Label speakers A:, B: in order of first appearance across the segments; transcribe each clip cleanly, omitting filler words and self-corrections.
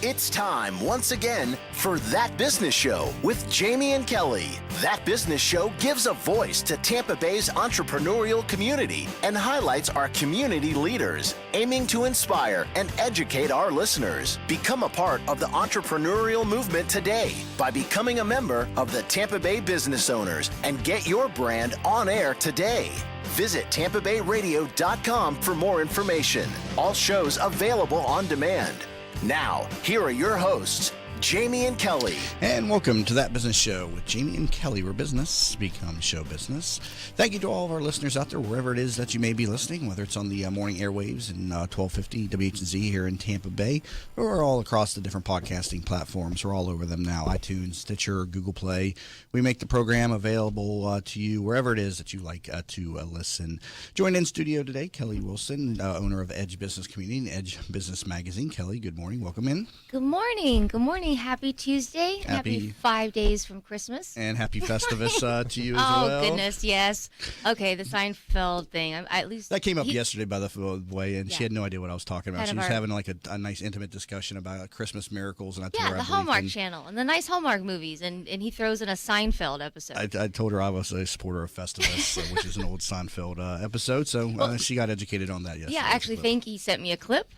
A: It's time once again for That Business Show with Jamie and Kelly. That Business Show gives a voice to Tampa Bay's entrepreneurial community and highlights our community leaders, aiming to inspire and educate our listeners. Become a part of the entrepreneurial movement today by becoming a member of the Tampa Bay Business Owners and get your brand on air today. Visit TampaBayRadio.com for more information. All shows available on demand. Now, here are your hosts, Jamie and Kelly.
B: And welcome to That Business Show with Jamie and Kelly, where business becomes show business. Thank you to all of our listeners out there, wherever it is that you may be listening, whether it's on the morning airwaves in 1250 WHZ here in Tampa Bay, or all across the different podcasting platforms. We're all over them now, iTunes, Stitcher, Google Play. We make the program available to you wherever it is that you like to listen. Joined in studio today, Kelly Wilson, owner of Edge Business Community and Edge Business Magazine. Kelly, good morning. Welcome in.
C: Good morning. Good morning. Happy Tuesday. Happy 5 days from Christmas.
B: And happy Festivus to you as well.
C: Oh, goodness, yes. Okay, the Seinfeld thing. At least
B: that came up yesterday, by the way, and she had no idea what I was talking about. She was having like a nice, intimate discussion about Christmas miracles. And I told her
C: the Hallmark Channel and the nice Hallmark movies, and he throws in a Seinfeld episode.
B: I told her I was a supporter of Festivus, which is an old Seinfeld episode, so she got educated on that yesterday.
C: Yeah, actually, Thanky sent me a clip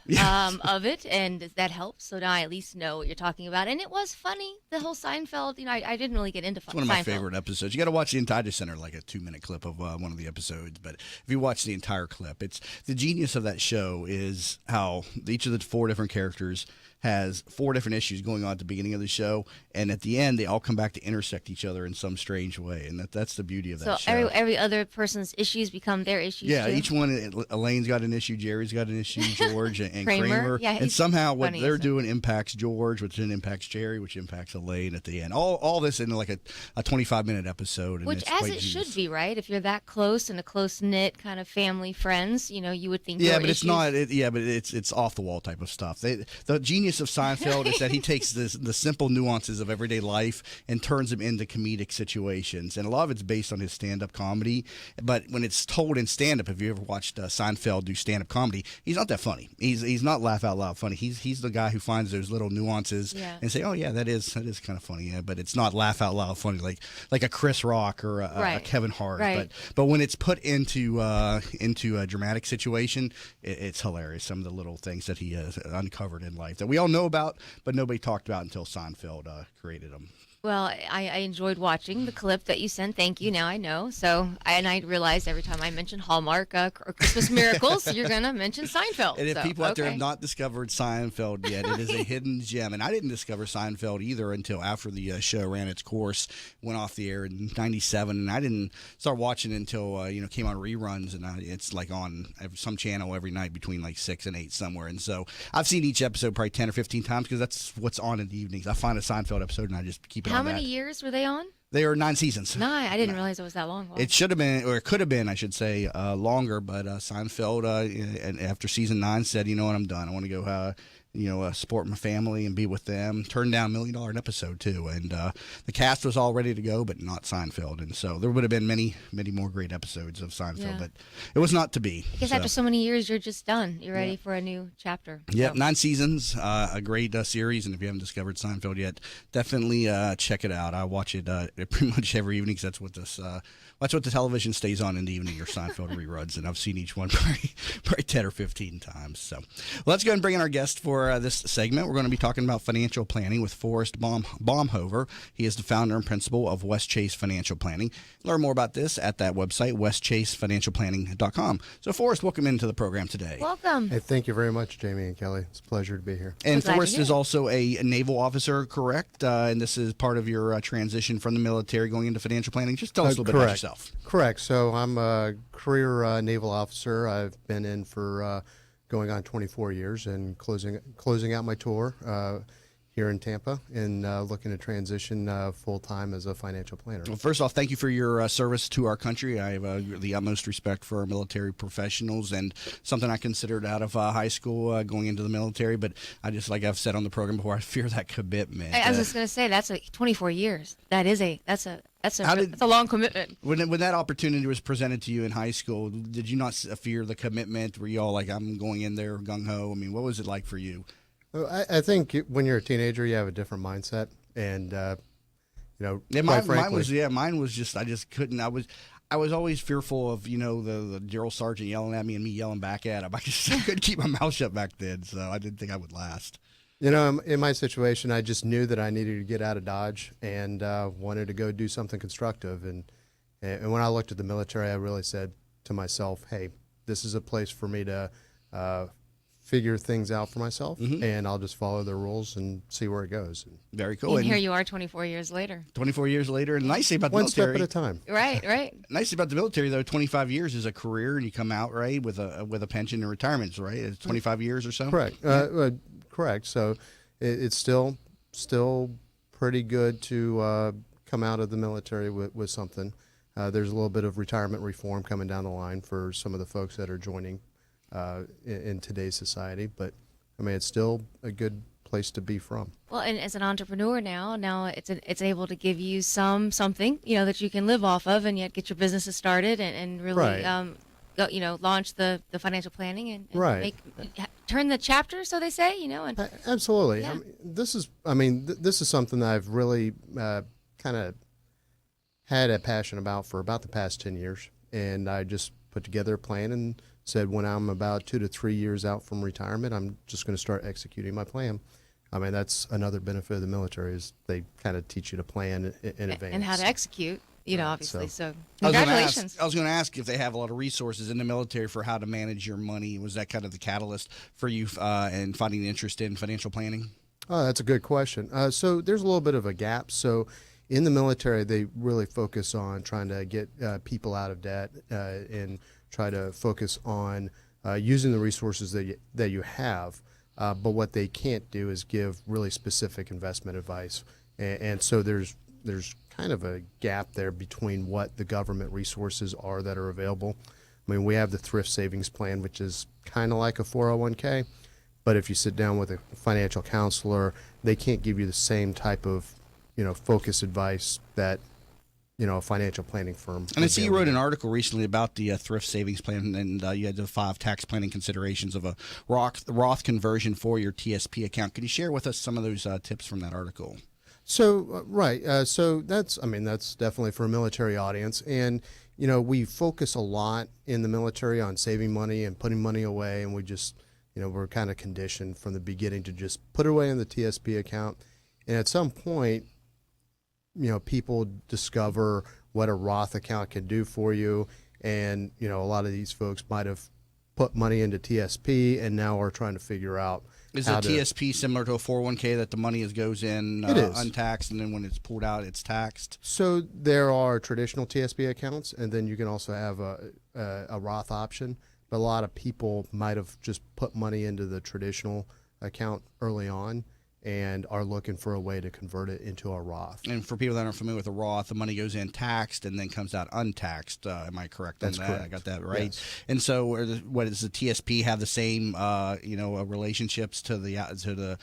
C: of it, and that helps, so now I at least know what you're talking about. And it was funny, the whole Seinfeld. I didn't really get into Seinfeld.
B: It's one of my favorite episodes. You got to watch the entire. I just sent her like a 2-minute clip of one of the episodes, but if you watch the entire clip, it's the genius of that show is how each of the 4 different characters has 4 different issues going on at the beginning of the show, and at the end, they all come back to intersect each other in some strange way, and that's the beauty of that show.
C: So every other person's issues become their issues,
B: yeah,
C: too?
B: Each one, Elaine's got an issue, Jerry's got an issue, George, and
C: Kramer. Yeah,
B: and somehow what they're doing impacts George, which then impacts Jerry, which impacts Elaine at the end. All this in like a 25-minute episode. And
C: which,
B: it's
C: as it should be, right? If you're that close and a close-knit kind of family, friends, you would think
B: but it's not. But it's off-the-wall type of stuff. The genius of Seinfeld is that he takes the simple nuances of everyday life and turns them into comedic situations. And a lot of it's based on his stand-up comedy. But when it's told in stand-up, if you ever watched Seinfeld do stand-up comedy, he's not that funny. He's not laugh-out-loud funny. He's the guy who finds those little nuances and say, oh, yeah, that is kind of funny. Yeah, but it's not laugh-out-loud funny like a Chris Rock or a Kevin Hart.
C: Right.
B: But when it's put into a dramatic situation, it's hilarious. Some of the little things that he has uncovered in life that we all know about, but nobody talked about until Seinfeld created them.
C: Well, I enjoyed watching the clip that you sent. Thank you. Now I know. I realized every time I mention Hallmark or Christmas miracles, you're going to mention Seinfeld.
B: And if people out there have not discovered Seinfeld yet, it is a hidden gem. And I didn't discover Seinfeld either until after the show ran its course, went off the air in '97. And I didn't start watching it until, it came on reruns. And it's like on some channel every night between like 6 and 8 somewhere. And so I've seen each episode probably 10 or 15 times because that's what's on in the evenings. I find a Seinfeld episode and I just keep it on.
C: How many years were they on?
B: They are 9 seasons.
C: 9. I didn't realize it was that long. Wow.
B: It should have been, or it could have been, I should say, longer. But Seinfeld, after season 9, said, "You know what? I'm done. I want to go, support my family and be with them." Turned down $1 million an episode too, and the cast was all ready to go, but not Seinfeld. And so there would have been many, many more great episodes of Seinfeld, but it was not to be.
C: I guess after so many years, you're just done. You're ready for a new chapter.
B: Yeah, 9 seasons, a great series, and if you haven't discovered Seinfeld yet, definitely check it out. I watch it pretty much every evening because that's what the television stays on in the evening, or Seinfeld reruns, and I've seen each one probably 10 or 15 times. So let's go and bring in our guest for this segment. We're going to be talking about financial planning with Forrest Baumhover. He is the founder and principal of WestChase Financial Planning. Learn more about this at that website, westchasefinancialplanning.com. So Forrest, welcome into the program today.
C: Welcome.
D: Hey, thank you very much, Jamie and Kelly. It's a pleasure to be here.
B: And Forrest is also a naval officer, correct? And this is part of your transition from the military going into financial planning. Just tell us a little bit about yourself.
D: Correct. So I'm a career naval officer. I've been in for going on 24 years and closing out my tour here in Tampa and looking to transition full-time as a financial planner.
B: Well, first off, thank you for your service to our country. I have the utmost respect for our military professionals, and something I considered out of high school going into the military, but I just, like I've said on the program before, I fear that commitment.
C: I was just going to say, that's 24 years. That's a long commitment.
B: When that opportunity was presented to you in high school, did you not fear the commitment? Were you all like, I'm going in there gung-ho? I mean, what was it like for you?
D: Well, I think when you're a teenager, you have a different mindset, and
B: Yeah,
D: quite frankly,
B: mine was just I just couldn't. I was always fearful of the drill sergeant yelling at me and me yelling back at him. I couldn't keep my mouth shut back then, so I didn't think I would last.
D: in my situation, I just knew that I needed to get out of Dodge and wanted to go do something constructive. And when I looked at the military, I really said to myself, "Hey, this is a place for me to figure things out for myself, and I'll just follow the rules and see where it goes."
B: Very cool.
C: And here you are 24 years later.
B: 24 years later, and the nice thing about the
D: One
B: military,
D: step at a time.
C: Right.
B: nice thing about the military though, 25 years is a career, and you come out right with a pension and retirement, right? It's 25 years or so.
D: Correct. Correct. So it's still pretty good to come out of the military with something. There's a little bit of retirement reform coming down the line for some of the folks that are joining in today's society, but I mean, it's still a good place to be from.
C: Well, and as an entrepreneur now it's able to give you something that you can live off of, and yet get your businesses started and really
D: Right.
C: launch the financial planning and
D: Right.
C: turn the chapter, so they say, and
D: Absolutely.
C: Yeah.
D: This is something that I've really kind of had a passion about for about the past 10 years, and I just put together a plan and said when I'm about 2 to 3 years out from retirement, I'm just going to start executing my plan. I mean, that's another benefit of the military is they kind of teach you to plan in advance.
C: and how to execute, obviously. So
B: I
C: congratulations.
B: was going to ask if they have a lot of resources in the military for how to manage your money. Was that kind of the catalyst for you in finding interest in financial planning?
D: Oh, that's a good question. So there's a little bit of a gap. So in the military, they really focus on trying to get people out of debt and try to focus on using the resources that you have. But what they can't do is give really specific investment advice. And so there's kind of a gap there between what the government resources are that are available. I mean, we have the thrift savings plan, which is kind of like a 401k. But if you sit down with a financial counselor, they can't give you the same type of focus advice that a financial planning firm.
B: And I see you wrote an article recently about the thrift savings plan, and you had the 5 tax planning considerations of a Roth conversion for your TSP account. Could you share with us some of those tips from that article?
D: So right, so that's definitely for a military audience, and we focus a lot in the military on saving money and putting money away, and we just we're kind of conditioned from the beginning to just put it away in the TSP account, and at some point, people discover what a Roth account can do for you, and a lot of these folks might have put money into TSP and now are trying to figure out.
B: Is a TSP similar to a 401k that the money goes in untaxed, and then when it's pulled out, it's taxed?
D: So there are traditional TSP accounts, and then you can also have a Roth option. But a lot of people might have just put money into the traditional account early on and are looking for a way to convert it into a Roth.
B: And for people that aren't familiar with a Roth, the money goes in taxed and then comes out untaxed. Am I correct on
D: That's
B: that?
D: correct.
B: I got that right.
D: Yes.
B: And so, what does the TSP have the same, relationships to the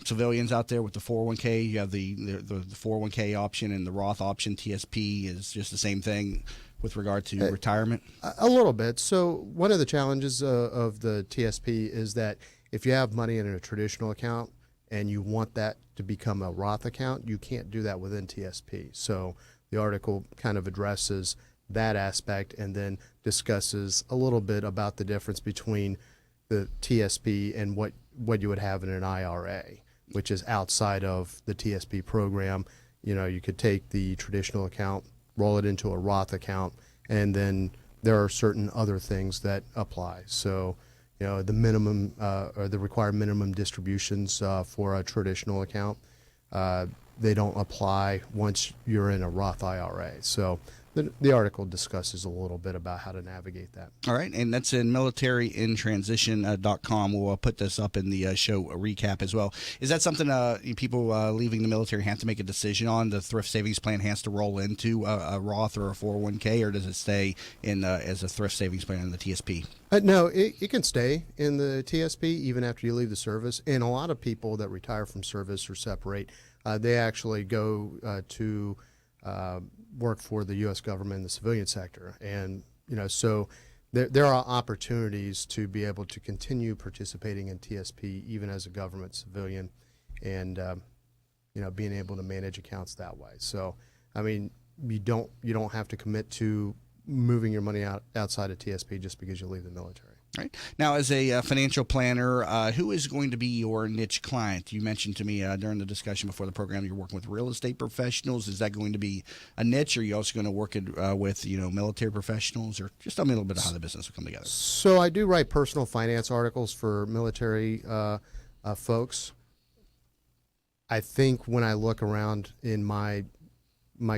B: civilians out there with the 401k? You have the 401k option and the Roth option. TSP is just the same thing with regard to retirement.
D: A little bit. So one of the challenges of the TSP is that if you have money in a traditional account and you want that to become a Roth account, you can't do that within TSP. So the article kind of addresses that aspect and then discusses a little bit about the difference between the TSP and what you would have in an IRA, which is outside of the TSP program. You could take the traditional account, roll it into a Roth account, and then there are certain other things that apply. So the minimum or the required minimum distributions for a traditional account, they don't apply once you're in a Roth IRA. So the article discusses a little bit about how to navigate that.
B: All right, and that's in militaryintransition.com. We'll put this up in the show recap as well. Is that something people leaving the military have to make a decision on? The thrift savings plan has to roll into a Roth or a 401k, or does it stay in as a thrift savings plan in the TSP?
D: No, it can stay in the TSP even after you leave the service. And a lot of people that retire from service or separate, they actually go to work for the U.S. government in the civilian sector. And, so there are opportunities to be able to continue participating in TSP even as a government civilian, and being able to manage accounts that way. So, I mean, you don't have to commit to moving your money outside of TSP just because you leave the military.
B: Right. Now, as a financial planner, who is going to be your niche client? You mentioned to me during the discussion before the program you're working with real estate professionals. Is that going to be a niche, or are you also going to work with military professionals? Or just tell me a little bit of how the business will come together.
D: So I do write personal finance articles for military folks. I think when I look around in my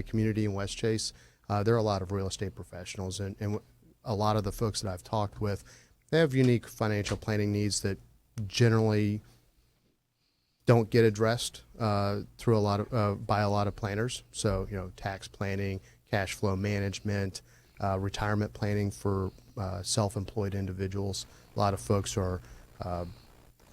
D: community in WestChase, there are a lot of real estate professionals, and a lot of the folks that I've talked with, they have unique financial planning needs that generally don't get addressed through by a lot of planners. So, tax planning, cash flow management, retirement planning for self-employed individuals. A lot of folks are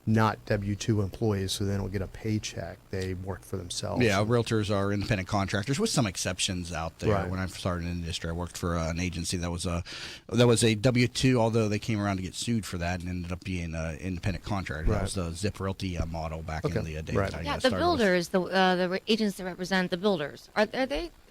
D: not W-2 employees, so they don't get a paycheck. They work for themselves.
B: Yeah, realtors are independent contractors, with some exceptions out there.
D: Right.
B: When I started in the industry, I worked for an agency that was a W-2, although they came around to get sued for that and ended up being an independent contractor. That was the Zip Realty model back in the day.
D: Right.
B: That I
C: Yeah, the
B: started
C: builders, the agents that represent the builders,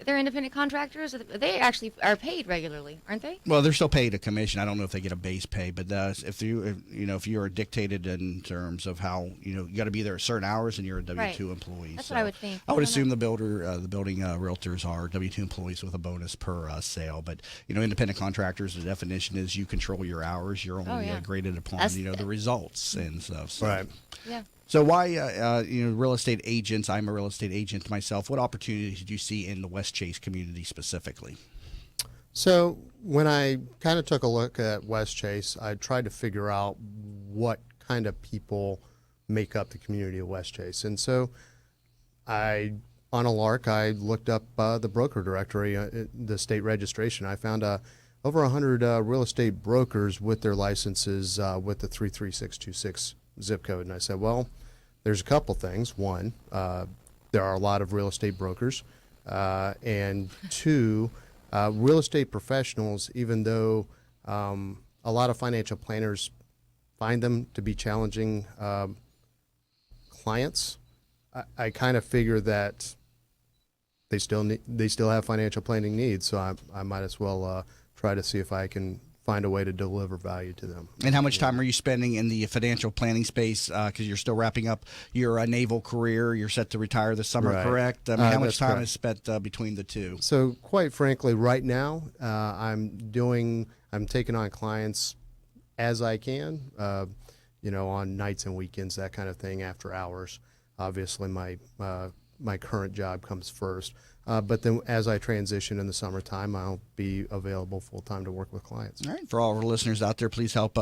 C: they're independent contractors? They actually are paid regularly, aren't they?
B: Well, they're still paid a commission. I don't know if they get a base pay, but if you are dictated in terms of how you got to be there at certain hours and you're a W-2 employee.
C: That's what I would think.
B: I would assume the building realtors are W-2 employees with a bonus per sale. But independent contractors, the definition is you control your hours. You're only graded upon the results and stuff. So.
D: Right.
C: Yeah.
B: So why real estate agents? I'm a real estate agent myself. What opportunities did you see in the WestChase community specifically?
D: So when I kind of took a look at WestChase, I tried to figure out what kind of people make up the community of WestChase. And so on a lark, I looked up the broker directory, the state registration. I found over 100 real estate brokers with their licenses with the 33626 zip code. And I said, well, there's a couple things. One, there are a lot of real estate brokers. And two, real estate professionals, even though a lot of financial planners find them to be challenging clients, I kind of figure that they still have financial planning needs. So I might as well try to see if I can find a way to deliver value to them.
B: And how much time are you spending in the financial planning space? Because you're still wrapping up your naval career. You're set to retire this summer,
D: Right.
B: correct? I mean, how much time
D: correct.
B: is spent between the two?
D: So quite frankly, right now, I'm taking on clients as I can, on nights and weekends, that kind of thing, after hours. Obviously, my current job comes first. But then as I transition in the summertime, I'll be available full-time to work with clients.
B: All right. For all of our listeners out there, please help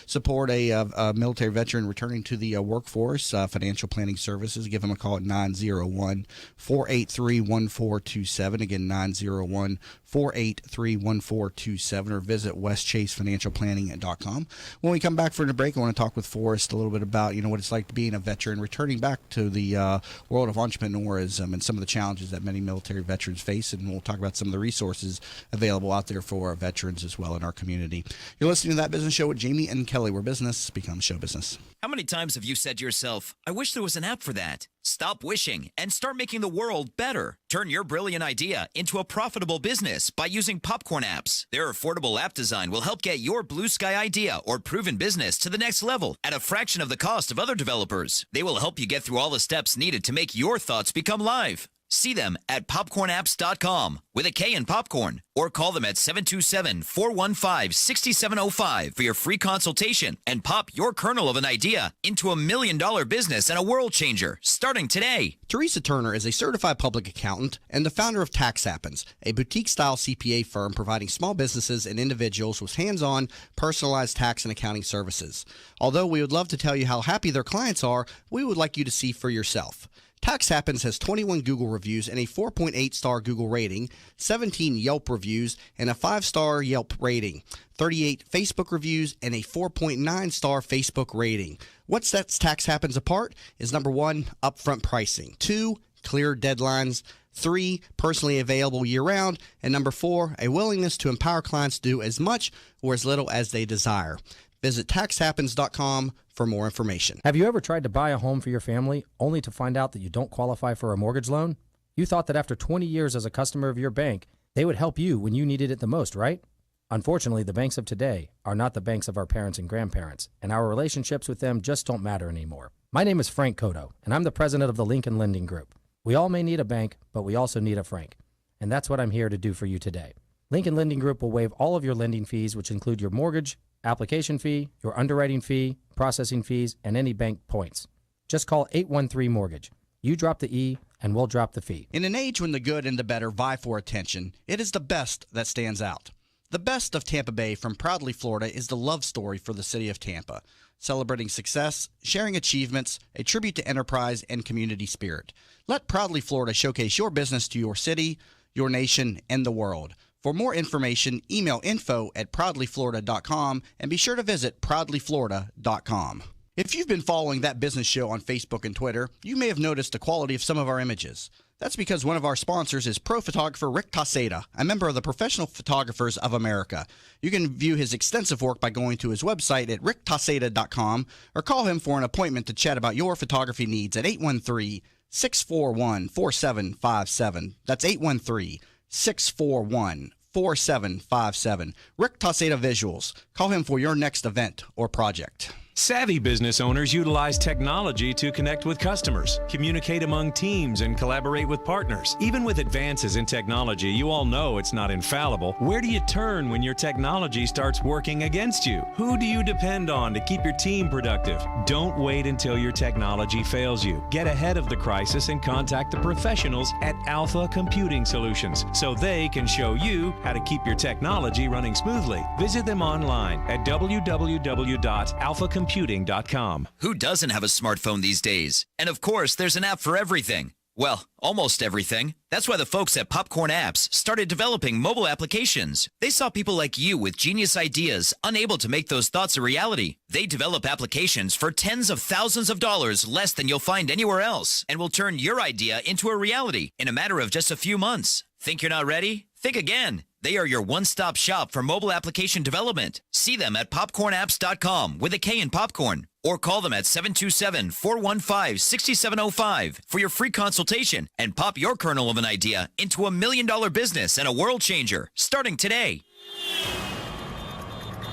B: support a military veteran returning to the workforce. Financial Planning Services. Give them a call at 901-483-1427. Again, 901-483-1427, or visit westchasefinancialplanning.com. When we come back for the break, I want to talk with Forrest a little bit about what it's like being a veteran, returning back to the world of entrepreneurism and some of the challenges that many military veterans face, and we'll talk about some of the resources available out there for our veterans as well in our community. You're listening to That Business Show with Jamie and Kelly, where business becomes show business.
E: How many times have you said to yourself, I wish there was an app for that? Stop wishing and start making the world better. Turn your brilliant idea into a profitable business by using Popcorn apps. Their affordable app design will help get your blue sky idea or proven business to the next level at a fraction of the cost of other developers. They will help you get through all the steps needed to make your thoughts become live. See them at popcornapps.com with a K in popcorn, or call them at 727-415-6705 for your free consultation and pop your kernel of an idea into $1 million business and a world changer starting today.
B: Teresa Turner is a certified public accountant and the founder of Tax Happens, a boutique-style CPA firm providing small businesses and individuals with hands-on, personalized tax and accounting services. Although we would love to tell you how happy their clients are, we would like you to see for yourself. Tax Happens has 21 Google reviews and a 4.8-star Google rating, 17 Yelp reviews and a 5-star Yelp rating, 38 Facebook reviews and a 4.9-star Facebook rating. What sets Tax Happens apart is number 1, upfront pricing. 2, clear deadlines. 3, personally available year-round. And number 4, a willingness to empower clients to do as much or as little as they desire. Visit taxhappens.com for more information.
F: Have you ever tried to buy a home for your family only to find out that you don't qualify for a mortgage loan? You thought that after 20 years as a customer of your bank, they would help you when you needed it the most, right? Unfortunately, the banks of today are not the banks of our parents and grandparents, and our relationships with them just don't matter anymore. My name is Frank Cotto, and I'm the president of the Lincoln Lending Group. We all may need a bank, but we also need a Frank, and that's what I'm here to do for you today. Lincoln Lending Group will waive all of your lending fees, which include your mortgage, application fee, your underwriting fee, processing fees, and any bank points. Just call 813-MORTGAGE. You drop the E, and we'll drop the fee.
B: In an age when the good and the better vie for attention, it is the best that stands out. The best of Tampa Bay from Proudly Florida is the love story for the city of Tampa, celebrating success, sharing achievements, a tribute to enterprise and community spirit. Let Proudly Florida showcase your business to your city, your nation, and the world. For more information, email info@proudlyflorida.com and be sure to visit proudlyflorida.com. If you've been following That Business Show on Facebook and Twitter, you may have noticed the quality of some of our images. That's because one of our sponsors is pro photographer Rick Taseda, a member of the Professional Photographers of America. You can view his extensive work by going to his website at ricktaseda.com or call him for an appointment to chat about your photography needs at 813-641-4757. That's 813-641-4757. Rick Taseda Visuals. Call him for your next event or project.
G: Savvy business owners utilize technology to connect with customers, communicate among teams, and collaborate with partners. Even with advances in technology, you all know it's not infallible. Where do you turn when your technology starts working against you? Who do you depend on to keep your team productive? Don't wait until your technology fails you. Get ahead of the crisis and contact the professionals at Alpha Computing Solutions so they can show you how to keep your technology running smoothly. Visit them online at www.alphacomputing.com.
E: Who doesn't have a smartphone these days? And of course, there's an app for everything. Well, almost everything. That's why the folks at Popcorn Apps started developing mobile applications. They saw people like you with genius ideas, unable to make those thoughts a reality. They develop applications for tens of thousands of dollars less than you'll find anywhere else, and will turn your idea into a reality in a matter of just a few months. Think you're not ready? Think again. They are your one-stop shop for mobile application development. See them at popcornapps.com with a K in popcorn, or call them at 727-415-6705 for your free consultation and pop your kernel of an idea into $1 million business and a world changer starting today.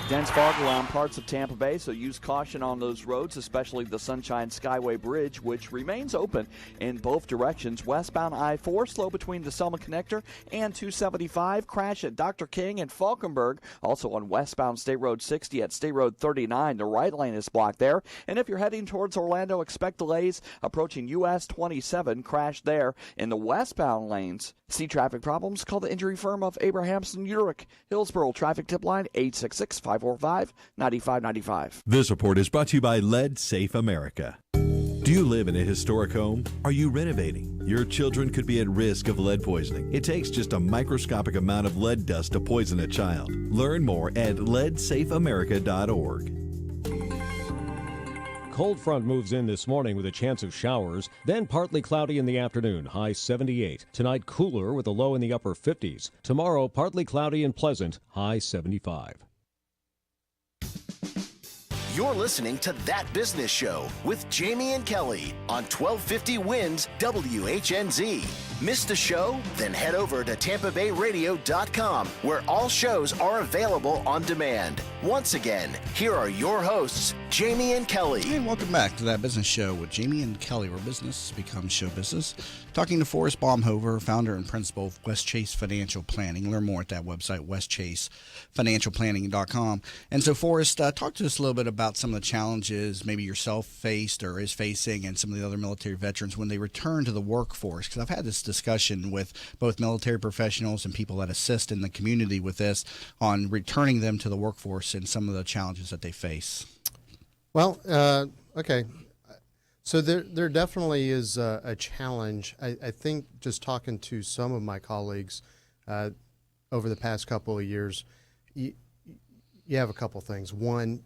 H: Dense fog around parts of Tampa Bay, so use caution on those roads, especially the Sunshine Skyway Bridge, which remains open in both directions. Westbound I-4, slow between the Selma Connector and 275. Crash at Dr. King and Falkenberg. Also on westbound State Road 60 at State Road 39. The right lane is blocked there. And if you're heading towards Orlando, expect delays approaching US 27. Crash there in the westbound lanes. See traffic problems? Call the injury firm of Abrahamson Urich. Hillsborough traffic tip line 866-545-9595.
I: This report is brought to you by Lead Safe America. Do you live in a historic home? Are you renovating? Your children could be at risk of lead poisoning. It takes just a microscopic amount of lead dust to poison a child. Learn more at leadsafeamerica.org.
J: Cold front moves in this morning with a chance of showers, then partly cloudy in the afternoon, high 78. Tonight, cooler with a low in the upper 50s. Tomorrow, partly cloudy and pleasant, high 75.
A: You're listening to That Business Show with Jamie and Kelly on 1250 Winds WHNZ. Missed a show? Then head over to TampaBayRadio.com, where all shows are available on demand. Once again, here are your hosts, Jamie and Kelly.
B: Hey, welcome back to That Business Show with Jamie and Kelly, where business becomes show business. Talking to Forrest Baumhover, founder and principal of WestChase Financial Planning. Learn more at that website, westchasefinancialplanning.com. And so, Forrest, talk to us a little bit about some of the challenges maybe yourself faced or is facing and some of the other military veterans when they return to the workforce. Because I've had this discussion with both military professionals and people that assist in the community with this on returning them to the workforce and some of the challenges that they face.
D: Well, okay. So there definitely is a challenge. I think just talking to some of my colleagues over the past couple of years, you have a couple things. One,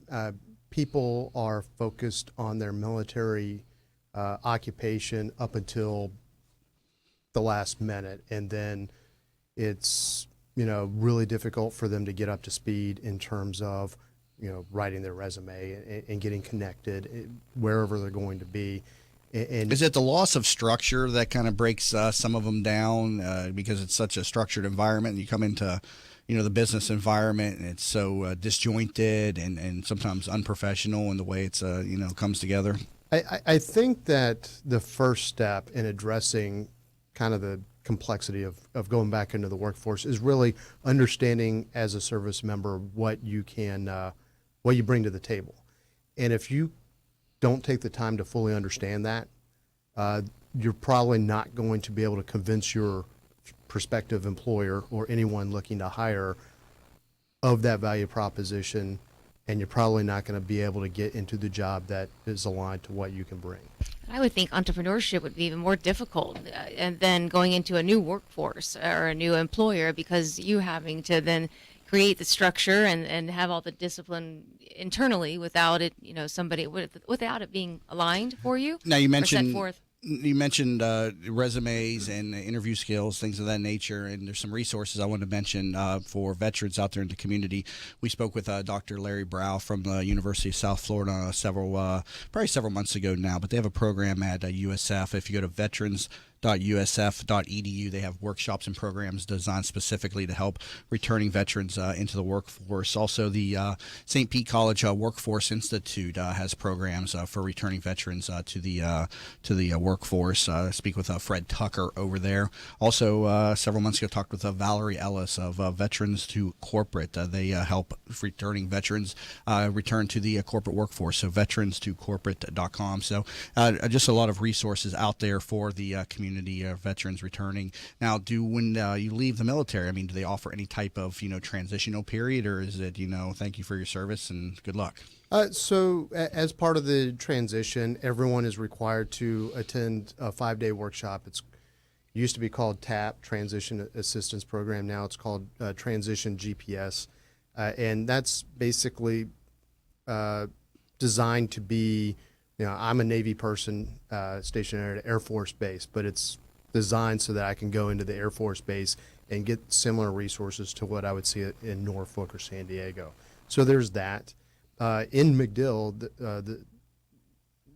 D: people are focused on their military occupation up until the last minute, and then it's, really difficult for them to get up to speed in terms of, writing their resume and getting connected wherever they're going to be. And
B: is it the loss of structure that kind of breaks some of them down because it's such a structured environment, and you come into the business environment, and it's so disjointed and sometimes unprofessional in the way it's comes together?
D: I think that the first step in addressing kind of the complexity of going back into the workforce is really understanding as a service member what you bring to the table. And if you don't take the time to fully understand that, you're probably not going to be able to convince your prospective employer or anyone looking to hire of that value proposition, and you're probably not going to be able to get into the job that is aligned to what you can bring.
C: I would think entrepreneurship would be even more difficult than going into a new workforce or a new employer, because you having to then create the structure and have all the discipline internally without it, without it being aligned for you.
B: Now you mentioned
C: set forth.
B: You mentioned resumes and interview skills, things of that nature, and there's some resources I wanted to mention for veterans out there in the community. We spoke with Dr. Larry Braue from the University of South Florida probably several months ago now, but they have a program at USF. If you go to veterans.usf.edu, they have workshops and programs designed specifically to help returning veterans into the workforce. Also, the St. Pete College Workforce Institute has programs for returning veterans to the workforce. Speak with Fred Tucker over there. Also, several months ago, talked with Valerie Ellis of Veterans to Corporate. They help returning veterans return to the corporate workforce. So veterans2corporate.com. So just a lot of resources out there for the community veterans returning. Now, when you leave the military, do they offer any type of transitional period, or is it thank you for your service and good luck?
D: So as part of the transition, everyone is required to attend a 5-day workshop. It used to be called TAP, Transition Assistance Program. Now it's called Transition GPS. And that's basically designed to be, I'm a Navy person stationed at Air Force Base, but it's designed so that I can go into the Air Force Base and get similar resources to what I would see in Norfolk or San Diego. So there's that. In MacDill,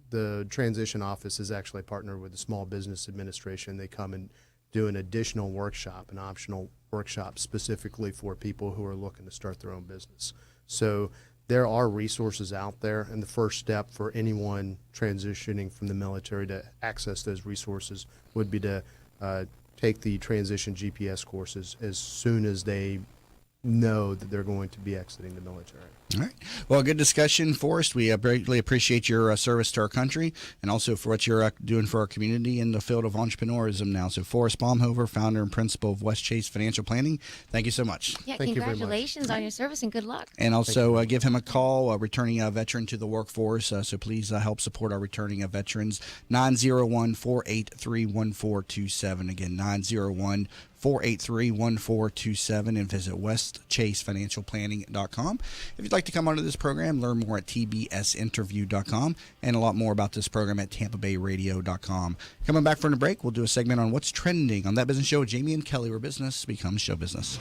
D: the transition office is actually partnered with the Small Business Administration. They come and do an additional workshop, an optional workshop specifically for people who are looking to start their own business. So there are resources out there, and the first step for anyone transitioning from the military to access those resources would be to take the transition GPS courses as soon as they know that they're going to be exiting the military.
B: All right. Well, good discussion, Forrest. We greatly appreciate your service to our country and also for what you're doing for our community in the field of entrepreneurism now. So Forrest Baumhover, founder and principal of WestChase Financial Planning, thank you so much.
C: Yeah,
D: Thank you very much.
C: congratulations on your service and good luck.
B: And also give him a call, returning a veteran to the workforce. So please help support our returning veterans. 901-483-1427. Again, 901-483-1427, and visit westchasefinancialplanning.com. If you'd like to come onto this program, learn more at tbsinterview.com, and a lot more about this program at tampabayradio.com. Coming back from the break, we'll do a segment on what's trending on That Business Show with Jamie and Kelly, where business becomes show business.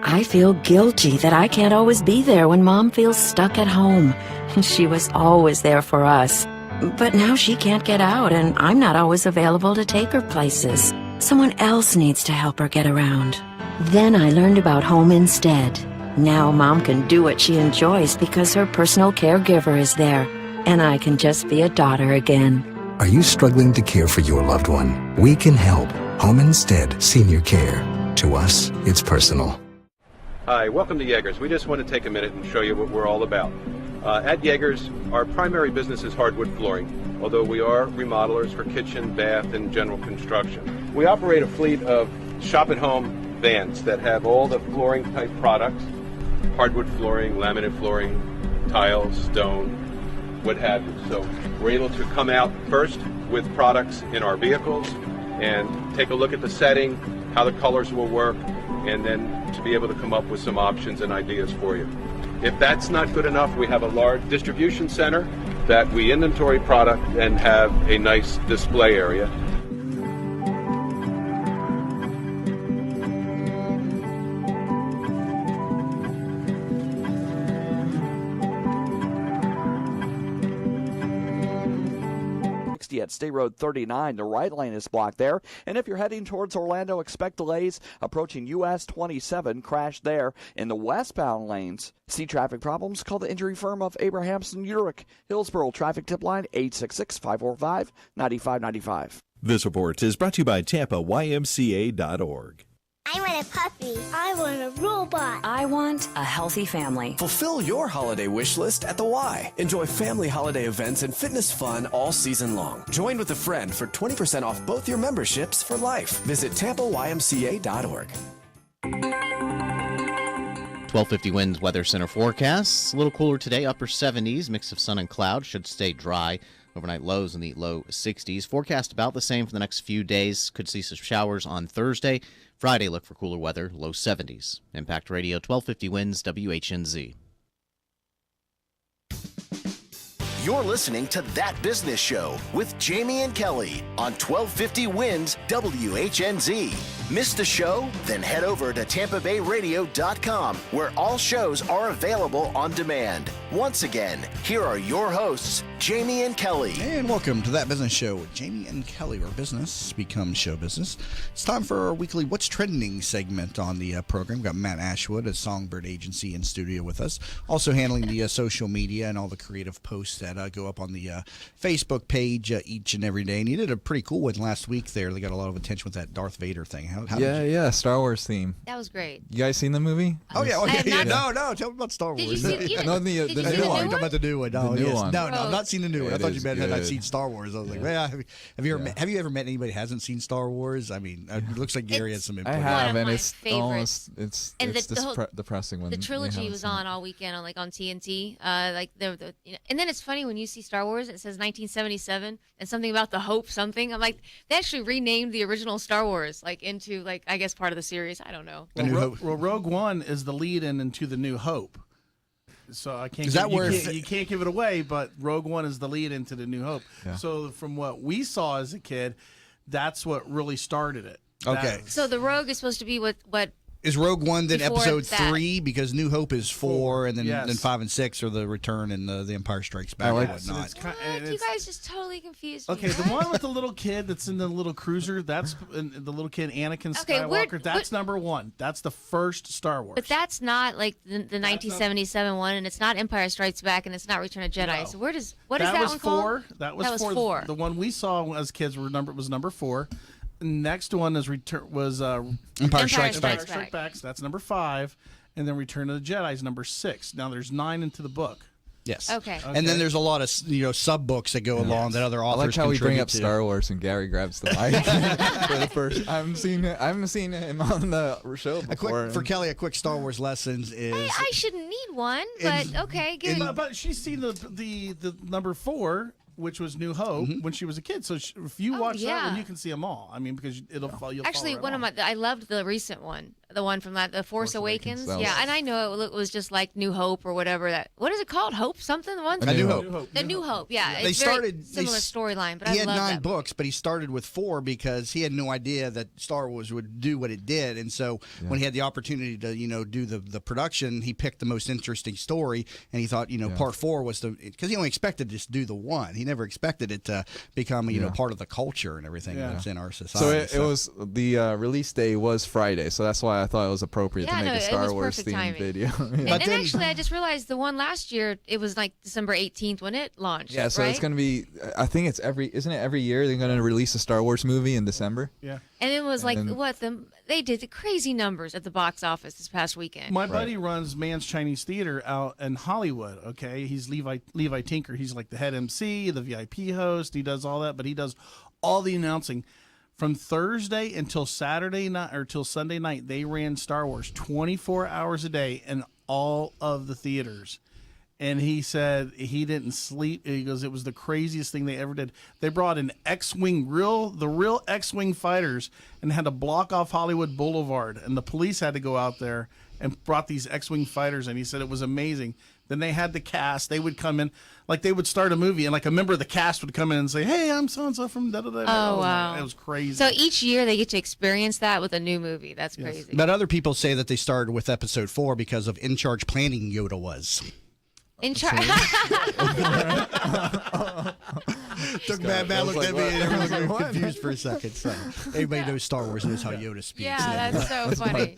K: I feel guilty that I can't always be there when Mom feels stuck at home. She was always there for us. But now she can't get out, and I'm not always available to take her places. Someone else needs to help her get around. Then I learned about Home Instead. Now Mom can do what she enjoys because her personal caregiver is there, and I can just be a daughter again.
L: Are you struggling to care for your loved one? We can help. Home Instead Senior Care. To us, it's personal.
M: Hi, welcome to Yeager's. We just want to take a minute and show you what we're all about. At Yeager's, our primary business is hardwood flooring, although we are remodelers for kitchen, bath, and general construction. We operate a fleet of shop-at-home vans that have all the flooring-type products, hardwood flooring, laminate flooring, tiles, stone, what have you. So we're able to come out first with products in our vehicles and take a look at the setting, how the colors will work, and then to be able to come up with some options and ideas for you. If that's not good enough, we have a large distribution center that we inventory product and have a nice display area.
H: At State Road 39, the right lane is blocked there. And if you're heading towards Orlando, expect delays approaching US 27. Crash there in the westbound lanes. See traffic problems? Call the injury firm of Abrahamson Urich. Hillsborough traffic tip line 866-545-9595.
I: This report is brought to you by TampaYMCA.org.
N: I want a puppy. I want a robot.
K: I want a healthy family.
O: Fulfill your holiday wish list at the Y. Enjoy family holiday events and fitness fun all season long. Join with a friend for 20% off both your memberships for life. Visit TampaYMCA.org.
P: 1250 winds weather center forecasts. A little cooler today, upper 70s, mix of sun and cloud. Should stay dry. Overnight lows in the low 60s. Forecast about the same for the next few days. Could see some showers on Thursday. Friday, look for cooler weather, low 70s. Impact Radio, 1250 winds, WHNZ.
A: You're listening to That Business Show with Jamie and Kelly on 1250 Winds WHNZ. Missed the show? Then head over to TampaBayRadio.com, where all shows are available on demand. Once again, here are your hosts, Jamie and Kelly.
B: And welcome to That Business Show with Jamie and Kelly, where business becomes show business. It's time for our weekly What's Trending segment on the program. We've got Matt Ashwood at Songbird Agency in studio with us, also handling the social media and all the creative posts that go up on the Facebook page each and every day. And he did a pretty cool one last week there. They got a lot of attention with that Darth Vader thing.
Q: Yeah, Star Wars theme.
C: That was great.
Q: You guys seen the movie?
B: Oh, yeah. No, tell me about Star Wars.
C: Did you see, you
Q: No,
C: did you see
Q: the
C: the
Q: new
C: new
Q: one.
B: Talking about the new one. No,
Q: The new
B: yes.
Q: one.
B: No, I've not seen the new one. I
Q: It
B: thought you
Q: is
B: meant had I
Q: good.
B: seen Star Wars. I was like, well, have you ever met anybody who hasn't seen Star Wars? I mean, it looks like Gary has some input.
Q: I have,
C: one of
Q: and
C: my
Q: it's
C: favorites.
Q: almost it's
C: And the whole-
Q: depressing when
C: the
Q: you
C: trilogy
Q: haven't
C: was
Q: seen
C: on
Q: it.
C: all weekend on TNT. And then it's funny when you see Star Wars, it says 1977 and something about the Hope something. I'm like, they actually renamed the original Star Wars into I guess part of the series. I don't know.
R: Well, Rogue One is the lead-in into the New Hope. So I can't.
B: Is that where
R: you can't give it away? But Rogue One is the lead into the New Hope.
Q: Yeah.
R: So from what we saw as a kid, that's what really started it.
B: Okay.
C: So the Rogue is supposed to be what
B: Is Rogue One then
C: Before
B: episode
C: that.
B: 3? Because New Hope is 4, and then,
R: Yes.
B: then 5 and 6 are the Return and the Empire Strikes Back
Q: like-
B: and whatnot.
C: you guys just totally confused me.
R: Okay, the one with the little kid that's in the little cruiser, that's the little kid Anakin
C: Okay,
R: Skywalker. That's number 1. That's the first Star Wars.
C: But that's not like the 1977 one, and it's not Empire Strikes Back, and it's not Return of Jedi.
R: No.
C: So what is
R: that
C: that
R: was
C: one
R: 4.
C: called?
R: That was 4. The one we saw as kids was number 4. Next one is
B: Empire Strikes
C: Back.
R: Back. So that's number 5, and then Return of the Jedi is number 6. Now there's 9 into the book.
B: Yes.
C: Okay.
B: And then there's a lot of sub books that go along that other
Q: I
B: authors
Q: like how we bring up
B: contribute to.
Q: Star Wars and Gary grabs the mic for the first. I haven't seen him on the show before.
B: For Kelly, a quick Star Wars lessons is.
C: Hey, I shouldn't need one, but okay, good.
R: But she's seen the number 4, which was New Hope, when she was a kid. So if you watch that one, you can see them all. I mean, because you'll
C: Actually,
R: follow
C: I loved the recent one, The one from the Force Awakens.
Q: Awakens.
C: Yeah, and I know it was just like New Hope or whatever. What is it called? Hope something? The one.
B: A New Hope.
C: The New Hope. Yeah,
B: They
C: it's
B: started
C: very similar storyline, but
B: he
C: I
B: had
C: love
B: 9
C: that.
B: books, but he started with 4 because he had no idea that Star Wars would do what it did. And so when he had the opportunity to do the production, he picked the most interesting story, and he thought part 4 was because he only expected to just do the one. He never expected it to become part of the culture and everything that's in our society.
Q: So it was the release day was Friday, so that's why I thought it was appropriate to make a Star Wars themed video.
C: And actually, I just realized the one last year, it was like December 18th when it launched.
Q: Yeah, so
C: right?
Q: it's going to be, I think it's isn't it every year they're going to release a Star Wars movie in December?
R: Yeah.
C: And it was they did the crazy numbers at the box office this past weekend.
R: My buddy runs Man's Chinese Theater out in Hollywood. Okay, he's Levi Tinker. He's like the head MC, the VIP host. He does all that, but he does all the announcing. From Thursday until Saturday night or till Sunday night, they ran Star Wars 24 hours a day in all of the theaters. And he said he didn't sleep. He goes, it was the craziest thing they ever did. They brought an X-Wing, the real X-Wing fighters, and had to block off Hollywood Boulevard. And the police had to go out there and brought these X-Wing fighters. And he said it was amazing. Then they had the cast. They would come in, like they would start a movie, and like a member of the cast would come in and say, "Hey, I'm so-and-so from da-da-da."
C: Oh, wow.
R: It was crazy.
C: So each year they get to experience that with a new movie. That's crazy.
B: But other people say that they started with episode 4 because of in charge planning Yoda was.
C: In charge.
B: Took Matt looked at me and everyone was confused for a second. So everybody knows Star Wars knows how Yoda speaks.
C: Yeah, that's so funny.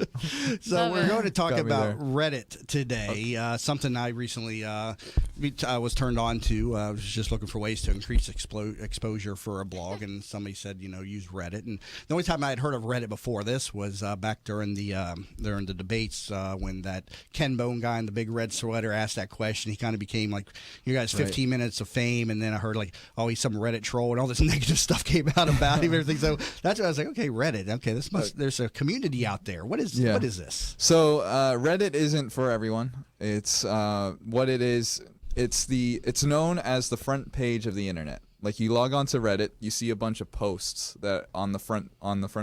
B: So we're going to talk about Reddit today. Something I recently was turned on to. I was just looking for ways to increase exposure for a blog, and somebody said, use Reddit. And the only time I had heard of Reddit before this was back during the debates when that Ken Bone guy in the big red sweater asked that question. He kind of became like, you guys, 15 minutes of fame, and then I heard like, oh, he's some Reddit troll, and all this negative stuff came out about him and everything. So that's why I was like, okay, Reddit. Okay, there's a community out there. What is this?
Q: So Reddit isn't for everyone. It's what it is. It's known as the front page of the internet. Like you log on to Reddit, you see a bunch of posts that on the front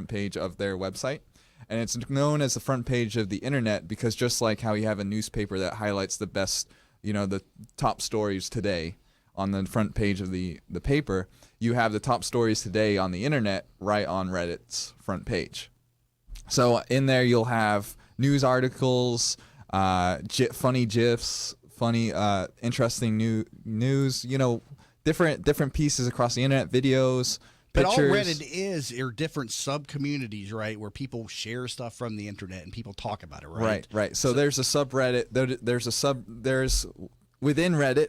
Q: page of their website. And it's known as the front page of the internet because just like how you have a newspaper that highlights the best, the top stories today on the front page of the paper, you have the top stories today on the internet right on Reddit's front page. So in there you'll have news articles, funny GIFs, funny, interesting news, different pieces across the internet, videos,
B: But
Q: pictures.
B: all Reddit are different sub-communities, right, where people share stuff from the internet and people talk about it, right?
Q: Right. So there's a subreddit. There's within Reddit,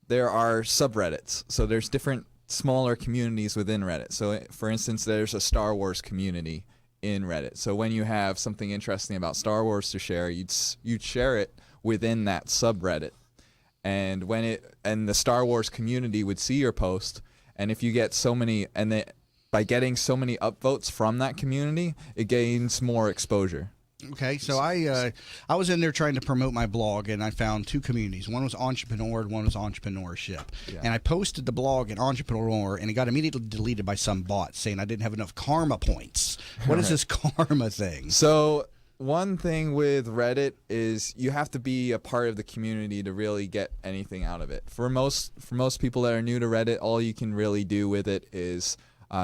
Q: there are subreddits. So there's different smaller communities within Reddit. So for instance, there's a Star Wars community in Reddit. So when you have something interesting about Star Wars to share, you'd share it within that subreddit. And the Star Wars community would see your post. And if you get so many, by getting so many upvotes from that community, it gains more exposure.
B: Okay, so I was in there trying to promote my blog, and I found 2 communities. One was entrepreneur, and one was entrepreneurship. Yeah. And I posted the blog in entrepreneur, and it got immediately deleted by some bot saying I didn't have enough karma points. What is this karma thing?
Q: So one thing with Reddit is you have to be a part of the community to really get anything out of it. For most people that are new to Reddit, all you can really do with it is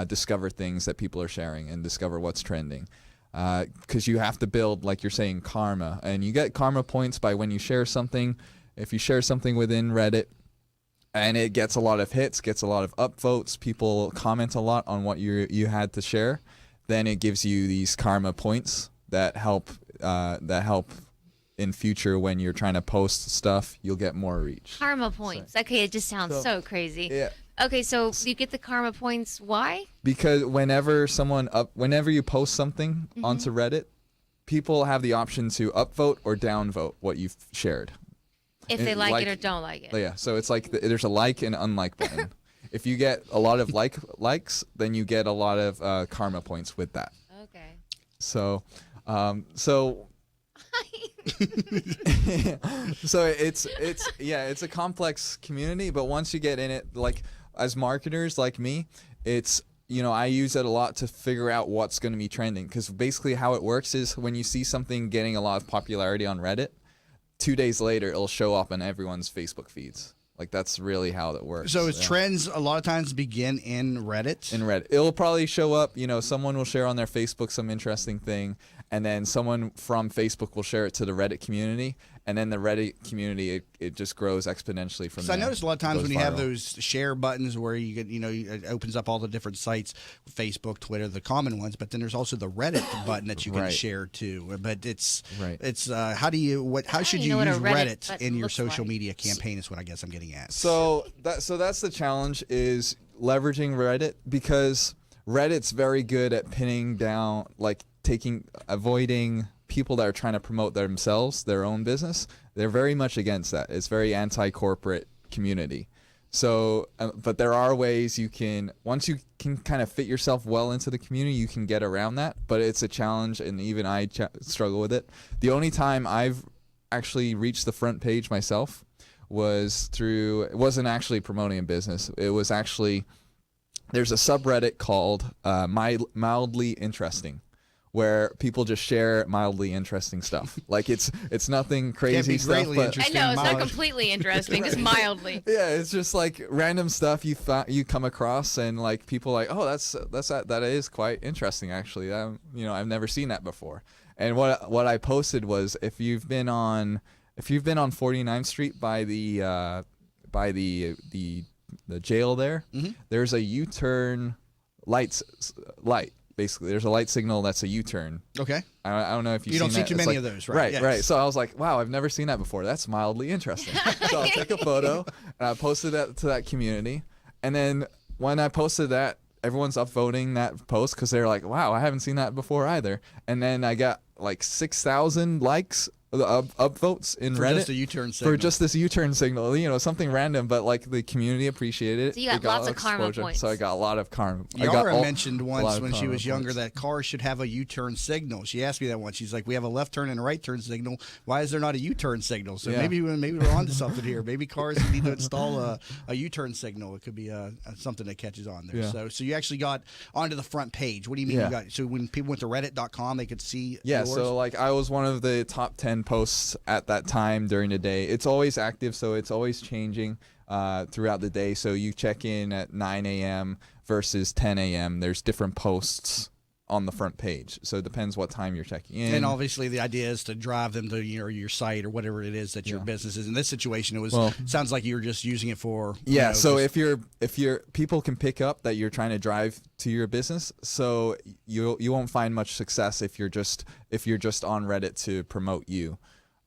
Q: discover things that people are sharing and discover what's trending. Because you have to build, like you're saying, karma. And you get karma points by when you share something. If you share something within Reddit and it gets a lot of hits, gets a lot of upvotes, people comment a lot on what you had to share, then it gives you these karma points that help in future when you're trying to post stuff. You'll get more reach.
C: Karma points. Okay, it just sounds so crazy.
Q: Yeah.
C: Okay, so you get the karma points. Why?
Q: Because whenever you post something onto Reddit, people have the option to upvote or downvote what you've shared.
C: If they like it or don't like it.
Q: Yeah, so it's like there's a like and unlike button. If you get a lot of likes, then you get a lot of karma points with that.
C: Okay.
Q: So it's a complex community, but once you get in it, like as marketers like me, I use it a lot to figure out what's going to be trending, because basically how it works is when you see something getting a lot of popularity on Reddit, 2 days later it'll show up on everyone's Facebook feeds. Like, that's really how it works.
B: So trends a lot of times begin in Reddit?
Q: In Reddit. It'll probably show up, someone will share on their Facebook some interesting thing, and then someone from Facebook will share it to the Reddit community, and then the Reddit community, it just grows exponentially from there.
B: So I noticed a lot of times when you have those share buttons where you get, it opens up all the different sites, Facebook, Twitter, the common ones, but then there's also the Reddit button that you can share to. But it's how should you use Reddit in your social media campaign is what I guess I'm getting at.
Q: So that's the challenge, is leveraging Reddit, because Reddit's very good at pinning down, like avoiding people that are trying to promote themselves, their own business. They're very much against that. It's very anti-corporate community. So, but there are ways you can, once you can kind of fit yourself well into the community, you can get around that. But it's a challenge, and even I struggle with it. The only time I've actually reached the front page myself was through, it wasn't actually promoting a business. It was actually, there's a subreddit called Mildly Interesting, where people just share mildly interesting stuff. Like, it's nothing crazy stuff, but
C: I know, it's not completely interesting, just mildly.
Q: Yeah, it's just like random stuff you come across, and like people are like, oh, that is quite interesting, actually. I've never seen that before. And what I posted was, if you've been on 49th Street by the jail there, there's a U-turn light. Basically, there's a light signal that's a U-turn.
B: Okay.
Q: I don't know if
B: you don't see too many of those, right?
Q: Right, right. So I was like, wow, I've never seen that before. That's mildly interesting. So I took a photo and I posted that to that community. And then when I posted that, everyone's upvoting that post because they're like, wow, I haven't seen that before either. And then I got like 6,000 likes. Upvotes in
B: for
Q: Reddit
B: just a U-turn signal.
Q: For just this U-turn signal, something random, but like the community appreciated it.
C: So you got lots of karma points.
Q: So I got a lot of karma.
B: Yara mentioned once when she was younger that cars should have a U-turn signal. She asked me that once. She's like, "We have a left turn and a right turn signal. Why is there not a U-turn signal?" So maybe we're onto something here. Maybe cars need to install a U-turn signal. It could be something that catches on there.
Q: Yeah.
B: So you actually got onto the front page. What do you mean you got? So when people went to Reddit.com, they could see.
Q: Yeah.
B: yours?
Q: So like I was one of the top 10 posts at that time during the day. It's always active, so it's always changing throughout the day. So you check in at 9 a.m. versus 10 a.m. There's different posts on the front page, so it depends what time you're checking in.
B: And obviously the idea is to drive them to your site or whatever it is that your business is. In this situation, sounds like you were just using it for
Q: so if you're people can pick up that you're trying to drive to your business, so you won't find much success if you're just on Reddit to promote you.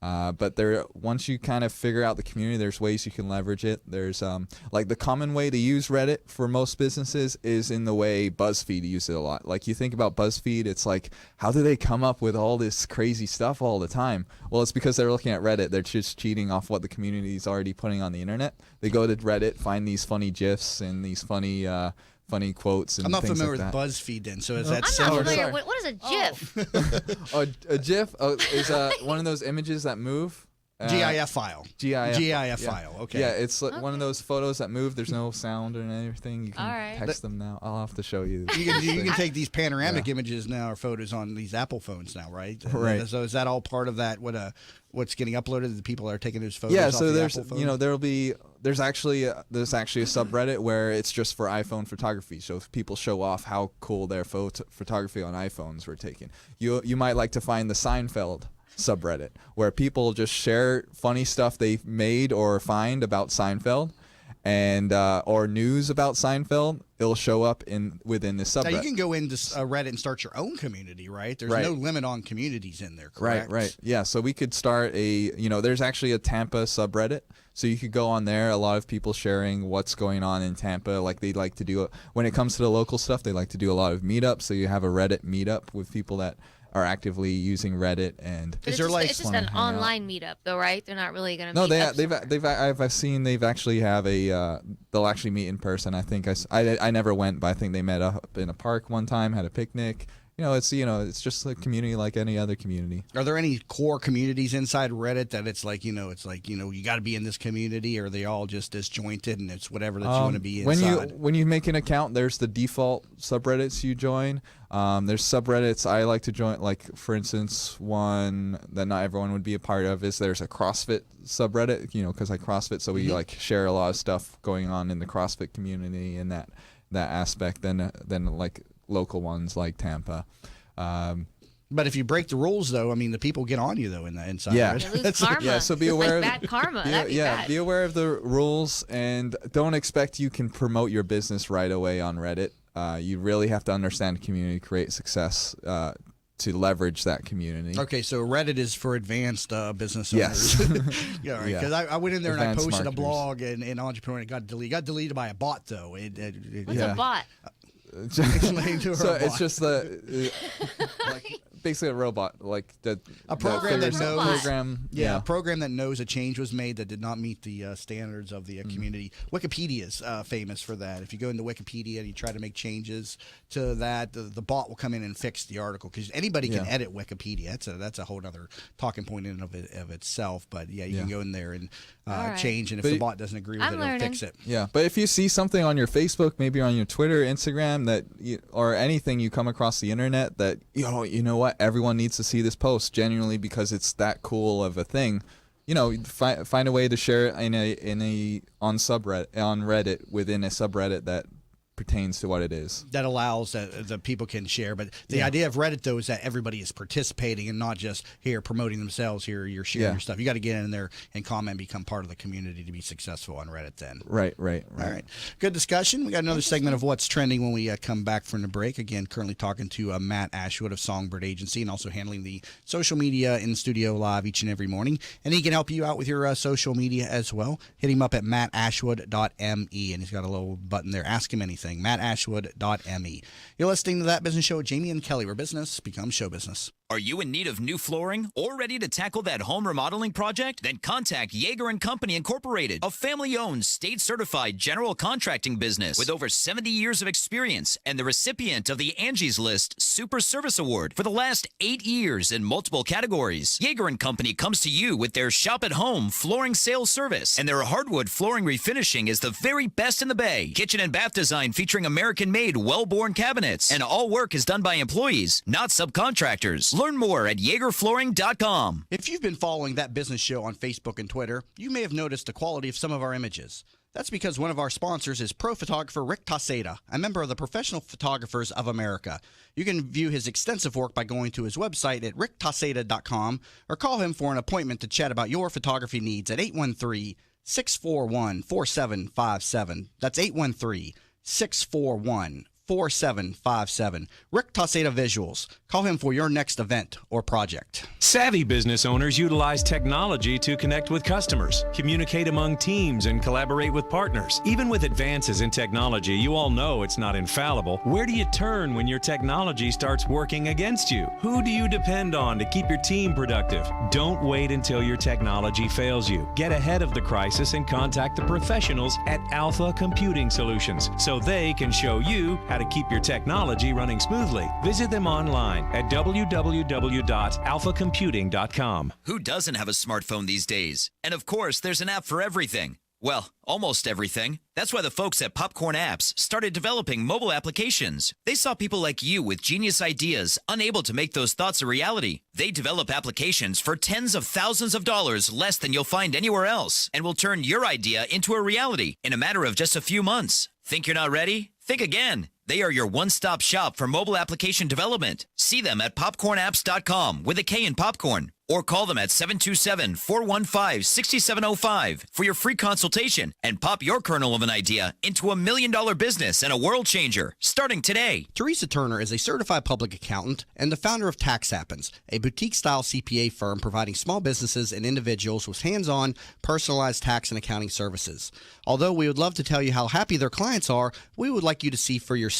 Q: But once you kind of figure out the community, there's ways you can leverage it. There's like the common way to use Reddit for most businesses is in the way BuzzFeed uses it a lot. Like you think about BuzzFeed, it's like, how do they come up with all this crazy stuff all the time? Well, it's because they're looking at Reddit. They're just cheating off what the community is already putting on the internet. They go to Reddit, find these funny GIFs and these funny quotes and
B: I'm not
Q: things
B: familiar
Q: like
B: with
Q: that.
B: BuzzFeed then, so is that
C: I'm not familiar. What is a GIF?
Q: A GIF is one of those images that move.
B: GIF file. GIF
Q: yeah.
B: file. Okay.
Q: Yeah, it's like one of those photos that move. There's no sound or anything. You can text them now. I'll have to show you.
B: You can take these panoramic images now or photos on these Apple phones now, right?
Q: Right.
B: So is that all part of that? What's getting uploaded? The people are taking those photos.
Q: Yeah.
B: Off
Q: So
B: the
Q: there's
B: Apple phone?
Q: there's actually a subreddit where it's just for iPhone photography. So if people show off how cool their photography on iPhones were taken. You might like to find the Seinfeld subreddit where people just share funny stuff they've made or find about Seinfeld and or news about Seinfeld. It'll show up within this subreddit.
B: Now you can go into Reddit and start your own community, right? There's no limit on communities in there, correct?
Q: Right. Yeah, so we could start there's actually a Tampa subreddit. So you could go on there. A lot of people sharing what's going on in Tampa. Like they like to do when it comes to the local stuff, they like to do a lot of meetups. So you have a Reddit meetup with people that are actively using Reddit, and
C: it's just an online meetup, though, right? They're not really going to.
Q: No, I've seen they've actually have they'll actually meet in person. I think I never went, but I think they met up in a park one time, had a picnic, it's just a community like any other community.
B: Are there any core communities inside Reddit that it's like, you got to be in this community, or are they all just disjointed and it's whatever that you want to be inside?
Q: When you make an account, there's the default subreddits you join. There's subreddits I like to join, like, for instance, one that not everyone would be a part of is there's a CrossFit subreddit, because I CrossFit, so we like share a lot of stuff going on in the CrossFit community and that aspect than like local ones like Tampa.
B: But if you break the rules, though, I mean, the people get on you, though, inside.
Q: Yeah.
C: You lose karma.
Q: Yeah, so be aware
C: like bad karma. That'd be bad.
Q: Be aware of the rules, and don't expect you can promote your business right away on Reddit. You really have to understand the community, create success to leverage that community.
B: Okay, so Reddit is for advanced business owners.
Q: Yes.
B: Yeah, right. Because I went in there
Q: Advanced
B: and I posted
Q: marketers.
B: a blog and entrepreneur, and it got deleted. It got deleted by a bot, though.
C: What's a bot?
B: Explain to her.
Q: So
B: a
Q: it's
B: bot.
Q: just like basically a robot, like
B: a program that knows.
Q: Yeah,
B: a program that knows a change was made that did not meet the standards of the community. Wikipedia is famous for that. If you go into Wikipedia and you try to make changes to that, the bot will come in and fix the article, because anybody can edit Wikipedia. That's a whole other talking point in and of itself. But you can go in there and change, and if the bot doesn't agree with it, it'll fix it.
Q: Yeah, but if you see something on your Facebook, maybe on your Twitter, Instagram, or anything you come across the internet that you know what, everyone needs to see this post genuinely because it's that cool of a thing, find a way to share it on Reddit within a subreddit that pertains to what it is.
B: That allows that people can share. But the idea of Reddit, though, is that everybody is participating and not just here promoting themselves. Here you're sharing your stuff. You got to get in there and comment and become part of the community to be successful on Reddit then.
Q: Right.
B: All right. Good discussion. We got another segment of What's Trending when we come back from the break. Again, currently talking to Matt Ashwood of Songbird Agency, and also handling the social media in studio live each and every morning. And he can help you out with your social media as well. Hit him up at mattashwood.me, and he's got a little button there. Ask him anything. mattashwood.me. You're listening to That Business Show with Jamie and Kelly, where business becomes show business.
E: Are you in need of new flooring or ready to tackle that home remodeling project? Then contact Yeager & Company Incorporated, a family-owned, state-certified general contracting business with over 70 years of experience and the recipient of the Angie's List Super Service Award for the last 8 years in multiple categories. Yeager & Company comes to you with their shop-at-home flooring sales service, and their hardwood flooring refinishing is the very best in the Bay. Kitchen and bath design featuring American-made, well-born cabinets, and all work is done by employees, not subcontractors. Learn more at YeagerFlooring.com.
B: If you've been following That Business Show on Facebook and Twitter, you may have noticed the quality of some of our images. That's because one of our sponsors is pro photographer Rick Taseda, a member of the Professional Photographers of America. You can view his extensive work by going to his website at ricktaseda.com or call him for an appointment to chat about your photography needs at 813-641-4757. That's 813-641-4757. Rick Taseda Visuals. Call him for your next event or project.
G: Savvy business owners utilize technology to connect with customers, communicate among teams, and collaborate with partners. Even with advances in technology, you all know it's not infallible. Where do you turn when your technology starts working against you? Who do you depend on to keep your team productive? Don't wait until your technology fails you. Get ahead of the crisis and contact the professionals at Alpha Computing Solutions so they can show you how to keep your technology running smoothly. Visit them online at www.alphacomputing.com.
E: Who doesn't have a smartphone these days? And of course, there's an app for everything. Well, almost everything. That's why the folks at Popcorn Apps started developing mobile applications. They saw people like you with genius ideas, unable to make those thoughts a reality. They develop applications for tens of thousands of dollars less than you'll find anywhere else, and will turn your idea into a reality in a matter of just a few months. Think you're not ready? Think again. They are your one-stop shop for mobile application development. See them at popcornapps.com with a K in popcorn, or call them at 727-415-6705 for your free consultation and pop your kernel of an idea into $1 million business and a world changer starting today.
B: Teresa Turner is a certified public accountant and the founder of Tax Happens, a boutique-style CPA firm providing small businesses and individuals with hands-on, personalized tax and accounting services. Although we would love to tell you how happy their clients are, we would like you to see for yourself.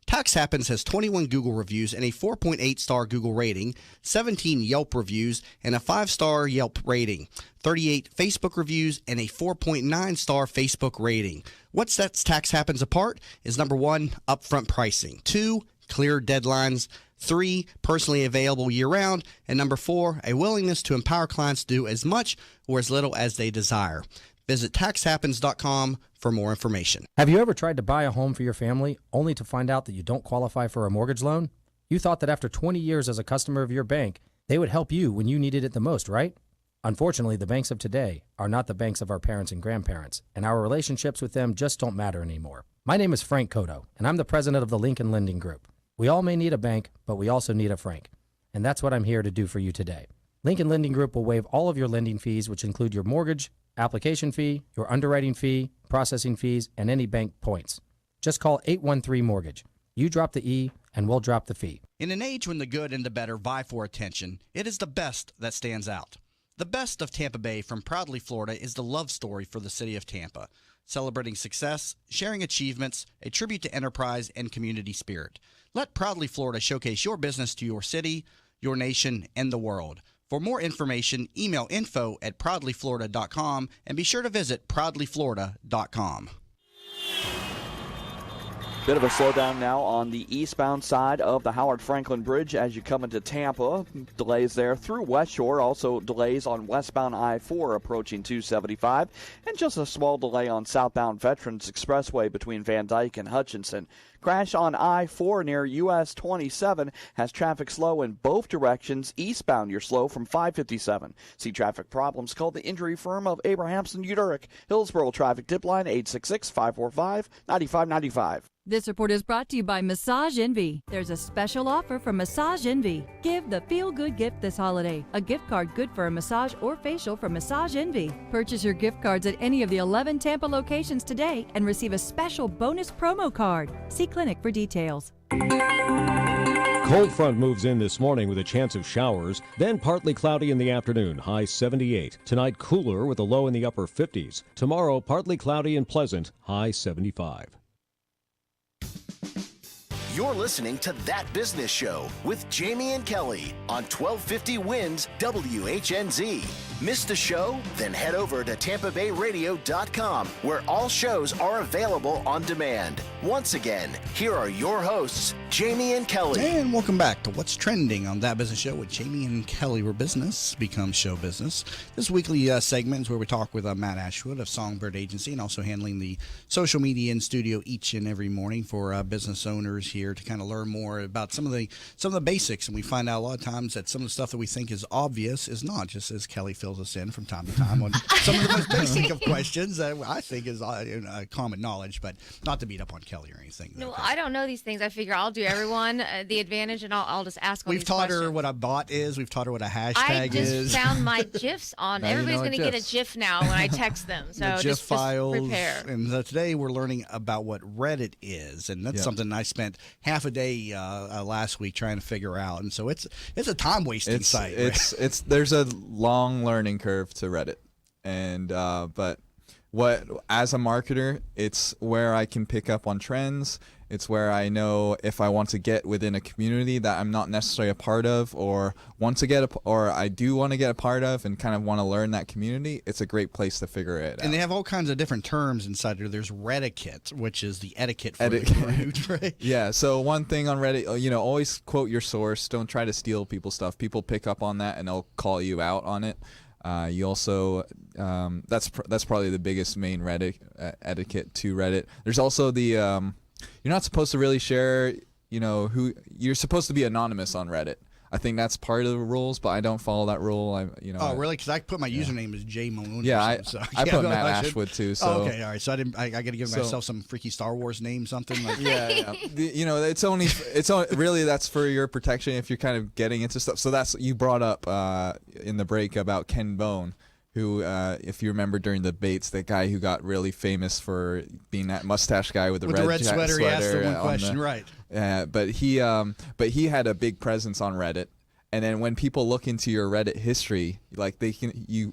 B: Tax Happens has 21 Google reviews and a 4.8-star Google rating, 17 Yelp reviews and a 5-star Yelp rating, 38 Facebook reviews and a 4.9-star Facebook rating. What sets Tax Happens apart is number 1, upfront pricing, 2, clear deadlines, 3, personally available year-round. And number 4, a willingness to empower clients to do as much or as little as they desire. Visit taxhappens.com for more information.
F: Have you ever tried to buy a home for your family only to find out that you don't qualify for a mortgage loan? You thought that after 20 years as a customer of your bank, they would help you when you needed it the most, right? Unfortunately, the banks of today are not the banks of our parents and grandparents, and our relationships with them just don't matter anymore. My name is Frank Cotto, and I'm the president of the Lincoln Lending Group. We all may need a bank, but we also need a Frank, and that's what I'm here to do for you today. Lincoln Lending Group will waive all of your lending fees, which include your mortgage, application fee, your underwriting fee, processing fees, and any bank points. Just call 813-MORTGAGE. You drop the E, and we'll drop the fee.
B: In an age when the good and the better vie for attention, it is the best that stands out. The best of Tampa Bay from Proudly Florida is the love story for the city of Tampa, celebrating success, sharing achievements, a tribute to enterprise and community spirit. Let Proudly Florida showcase your business to your city, your nation, and the world. For more information, email info@proudlyflorida.com and be sure to visit proudlyflorida.com.
H: Bit of a slowdown now on the eastbound side of the Howard Franklin Bridge as you come into Tampa. Delays there through West Shore. Also delays on westbound I-4 approaching 275. And just a small delay on southbound Veterans Expressway between Van Dyke and Hutchinson. Crash on I-4 near US 27 has traffic slow in both directions. Eastbound, you're slow from 557. See traffic problems, call the injury firm of Abrahamson Udurick. Hillsborough Traffic Tip Line 866-545-9595.
S: This report is brought to you by Massage Envy. There's a special offer from Massage Envy. Give the feel-good gift this holiday. A gift card good for a massage or facial from Massage Envy. Purchase your gift cards at any of the 11 Tampa locations today and receive a special bonus promo card. See clinic for details.
J: Cold front moves in this morning with a chance of showers, then partly cloudy in the afternoon, high 78. Tonight cooler with a low in the upper 50s. Tomorrow partly cloudy and pleasant, high 75.
A: You're listening to That Business Show with Jamie and Kelly on 1250 Winds WHNZ. Missed the show? Then head over to TampaBayRadio.com where all shows are available on demand. Once again, here are your hosts, Jamie and Kelly.
B: And welcome back to What's Trending on That Business Show with Jamie and Kelly, where business becomes show business. This weekly segment is where we talk with Matt Ashwood of Songbird Agency and also handling the social media in studio each and every morning for business owners here to kind of learn more about some of the basics. And we find out a lot of times that some of the stuff that we think is obvious is not, just as Kelly fills us in from time to time on some of the most basic of questions that I think is common knowledge, but not to beat up on Kelly or anything.
C: No, I don't know these things. I figure I'll do everyone the advantage, and I'll just ask all
B: We've
C: these
B: taught
C: questions.
B: her what a bot is. We've taught her what a hashtag
C: I just
B: is.
C: found my GIFs on.
B: Now you
C: Everybody's
B: know
C: going to get a
B: GIFs.
C: GIF now when I text them. So
B: The GIF
C: just
B: files.
C: prepare.
B: And today we're learning about what Reddit is, and that's something I spent half a day last week trying to figure out. And so it's a time wasting site.
Q: There's a long learning curve to Reddit, and but as a marketer, it's where I can pick up on trends. It's where I know if I want to get within a community that I'm not necessarily a part of, or I do want to get a part of, and kind of want to learn that community. It's a great place to figure it out.
B: And they have all kinds of different terms inside there. There's Reddit, which is the etiquette for the group, right?
Q: Yeah. So one thing on Reddit, always quote your source. Don't try to steal people's stuff. People pick up on that and they'll call you out on it. You also that's probably the biggest main Reddit etiquette to Reddit. There's also the you're not supposed to really share, who you're supposed to be anonymous on Reddit. I think that's part of the rules, but I don't follow that rule.
B: Oh, really? Because I put my username as J Malone.
Q: Yeah, I put Matt
B: I should-
Q: Ashwood too. So
B: Oh, okay, all right. So I got to give myself some freaky Star Wars name, something like
Q: yeah. It's only really that's for your protection if you're kind of getting into stuff. So that's you brought up in the break about Ken Bone, who, if you remember during the debates, that guy who got really famous for being that mustache guy with the red
B: sweater. He asked the one question, right?
Q: But he had a big presence on Reddit, And then when people look into your Reddit history, like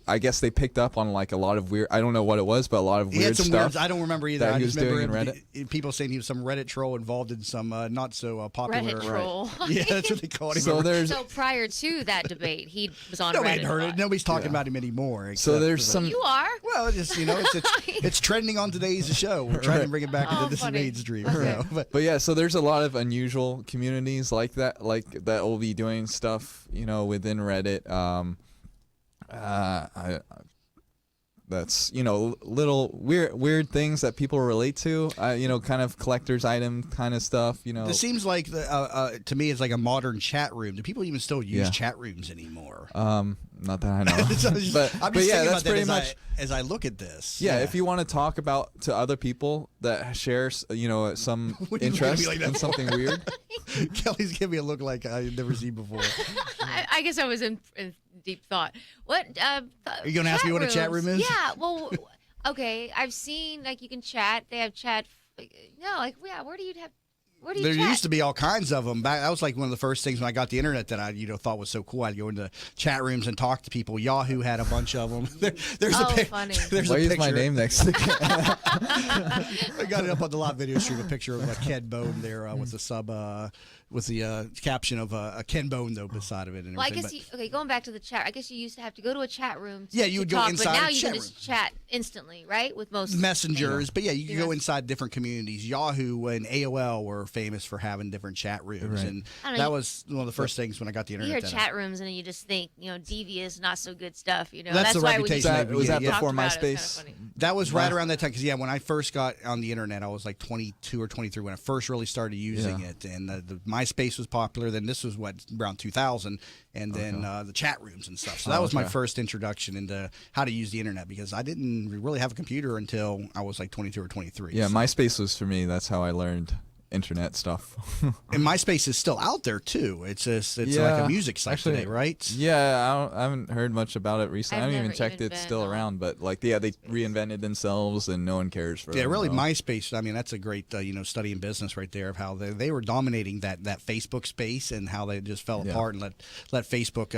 Q: I guess they picked up on like a lot of weird. I don't know what it was, but a lot of weird stuff.
B: I don't remember either.
Q: That
B: I
Q: he was
B: just remember
Q: doing in Reddit.
B: People saying he was some Reddit troll involved in some not so popular.
C: Reddit troll.
B: Yeah, that's what they called him.
C: So prior to that debate, he was on
B: Nobody
C: Reddit.
B: had heard it. Nobody's talking about him anymore.
Q: So there's some.
C: You are.
B: Well, it's trending on today's show. We're trying to bring it back into this mainstream.
C: Okay.
B: So,
Q: But yeah, so there's a lot of unusual communities like that will be doing stuff, within Reddit. That's little weird things that people relate to. Kind of collector's item kind of stuff.
B: This seems like to me it's like a modern chat room. Do people even still use chat rooms anymore?
Q: Not that I know.
B: but yeah, that's pretty much as I look at this.
Q: Yeah, if you want to talk to other people that share some interest in something weird.
B: Kelly's giving me a look like I've never seen before.
C: I guess I was in deep thought. What?
B: Are you going to ask me what a chat room is?
C: Yeah. Well, okay. I've seen you can chat. They have chat. No, where do you have? Where do you
B: there
C: chat?
B: used to be all kinds of them. That was like one of the first things when I got the internet that I thought was so cool. I'd go into chat rooms and talk to people. Yahoo had a bunch of them. There's
C: funny.
Q: Why is my name next to
B: I got it up on the live video stream, a picture of Ken Bone there with the sub, with the caption of Ken Bone though beside of it. And
C: well, I
B: everything.
C: guess going back to the chat. I guess you used to have to go to a chat room.
B: You would go inside.
C: But now
B: a
C: you
B: chat
C: can just chat instantly, right? With most
B: messengers. But yeah, you can go inside different communities. Yahoo and AOL were famous for having different chat rooms, and that was one of the first things when I got the internet.
C: You hear chat rooms and you just think
B: devious,
C: not so good stuff.
B: That's the
C: why
B: reputation.
Q: Was that before MySpace?
B: That was right around that time because when I first got on the internet, I was like 22 or 23 when I first really started using it, and the MySpace was popular. Then this was around 2000, and then the chat rooms and stuff. So that was my first introduction into how to use the internet because I didn't really have a computer until I was like 22 or 23.
Q: Yeah, MySpace was for me. That's how I learned internet stuff.
B: And MySpace is still out there too. It's like a music site today, right?
Q: Yeah, I haven't heard much about it recently. I haven't even checked it's still around, but they reinvented themselves and no one cares for them.
B: Yeah, really, MySpace. I mean, that's a great study in business right there of how they were dominating that Facebook space and how they just fell apart and let Facebook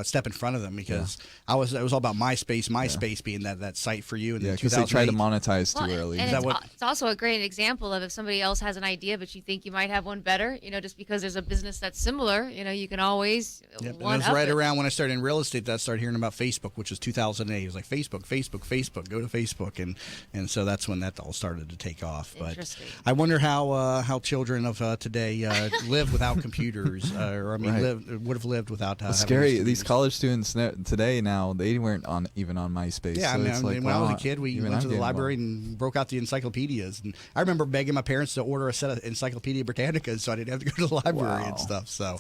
B: step in front of them because it was all about MySpace being that site for you. And
Q: because they tried to monetize too early.
C: And it's also a great example of if somebody else has an idea, but you think you might have one better, just because there's a business that's similar, you can always
B: It was right around when I started in real estate that I started hearing about Facebook, which was 2008. It was like Facebook, go to Facebook, and so that's when that all started to take off. But I wonder how children of today live without computers, would have lived without.
Q: Scary. These college students today now they weren't even on MySpace.
B: Yeah,
Q: so
B: when I was a kid, we went to the library and broke out the encyclopedias, and I remember begging my parents to order a set of Encyclopedia Britannica so I didn't have to go to the library and stuff. So,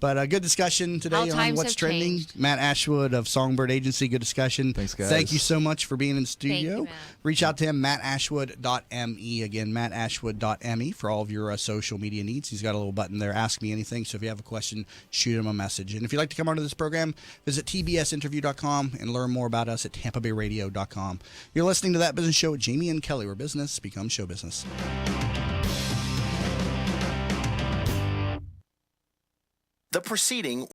B: but a good discussion today on what's trending.
C: Changed.
B: Matt Ashwood of Songbird Agency, good discussion.
Q: Thanks, guys.
B: Thank you so much for being in the studio.
C: Thank you,
B: Reach out to him, mattashwood.me. Again, mattashwood.me for all of your social media needs. He's got a little button there, Ask Me Anything. So if you have a question, shoot him a message. And if you'd like to come onto this program, visit tbsinterview.com and learn more about us at tampabayradio.com. You're listening to That Business Show with Jamie and Kelly, where business becomes show business.
A: The preceding